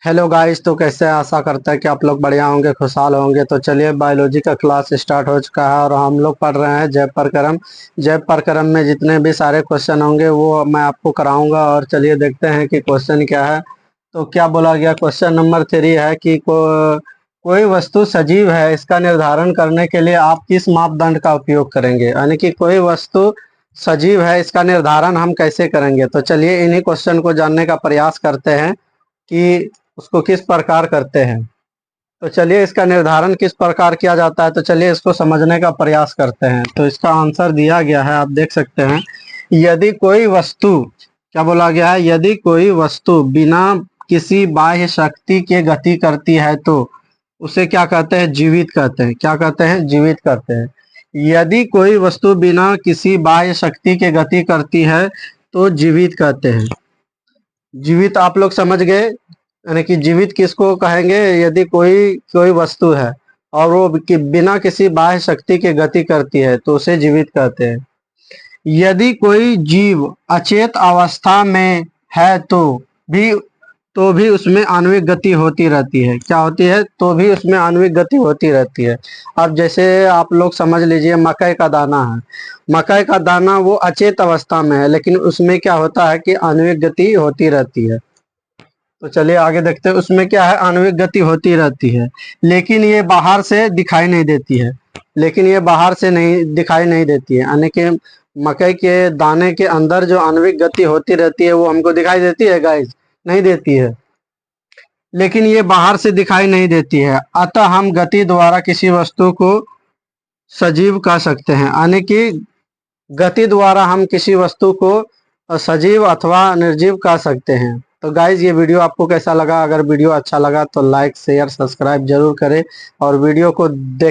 Hello guys, तो कैसे हैं? आशा करता है कि आप लोग बढ़िया होंगे, खुशहाल होंगे। तो चलिए, बायोलॉजी का क्लास स्टार्ट हो चुका है और हम लोग पढ़ रहे हैं जैव प्रक्रम। जैव प्रक्रम में जितने भी सारे क्वेश्चन होंगे वो मैं आपको कराऊंगा। और चलिए देखते हैं कि क्वेश्चन क्या है। तो क्या बोला गया, क्वेश्चन नंबर 3 है कि कोई वस्तु सजीव है, इसका निर्धारण करने के लिए आप किस मापदंड का उपयोग करेंगे। यानी कि कोई वस्तु सजीव है, इसका निर्धारण हम कैसे करेंगे। तो चलिए इन्हीं क्वेश्चन को जानने का प्रयास करते हैं कि उसको किस प्रकार करते हैं। तो चलिए इसका निर्धारण किस प्रकार किया जाता है, तो चलिए इसको समझने का प्रयास करते हैं। तो इसका आंसर दिया गया है, आप देख सकते हैं। यदि कोई वस्तु, क्या बोला गया है, यदि कोई वस्तु बिना किसी बाह्य शक्ति के गति करती है तो उसे क्या कहते हैं? जीवित कहते हैं। क्या कहते हैं? जीवित कहते हैं। यदि कोई वस्तु बिना किसी बाह्य शक्ति के गति करती है तो जीवित कहते हैं। जीवित आप लोग समझ गए, यानी कि जीवित किसको कहेंगे? यदि कोई कोई वस्तु है और वो बिना किसी बाह्य शक्ति के गति करती है तो उसे जीवित कहते हैं। यदि कोई जीव अचेत अवस्था में है भी तो भी उसमें आणविक गति होती रहती है। क्या होती है? तो भी उसमें आणविक गति होती रहती है। अब जैसे आप लोग समझ लीजिए, मकई का दाना है। मकई का दाना वो अचेत अवस्था में है, लेकिन उसमें क्या होता है कि आणविक गति होती रहती है। तो चलिए आगे देखते हैं, उसमें क्या है? आणविक गति होती रहती है, लेकिन ये बाहर से दिखाई नहीं देती है। लेकिन ये बाहर से नहीं दिखाई नहीं देती है, यानी कि मकई के दाने के अंदर जो आणविक गति होती रहती है वो हमको दिखाई देती है गाइस? नहीं देती है। लेकिन ये बाहर से दिखाई नहीं देती है, अतः हम गति द्वारा किसी वस्तु को सजीव कह सकते हैं। यानी कि गति द्वारा हम किसी वस्तु को सजीव अथवा निर्जीव कह सकते हैं। तो गाइज, ये वीडियो आपको कैसा लगा? अगर वीडियो अच्छा लगा तो लाइक शेयर सब्सक्राइब जरूर करें और वीडियो को देखें।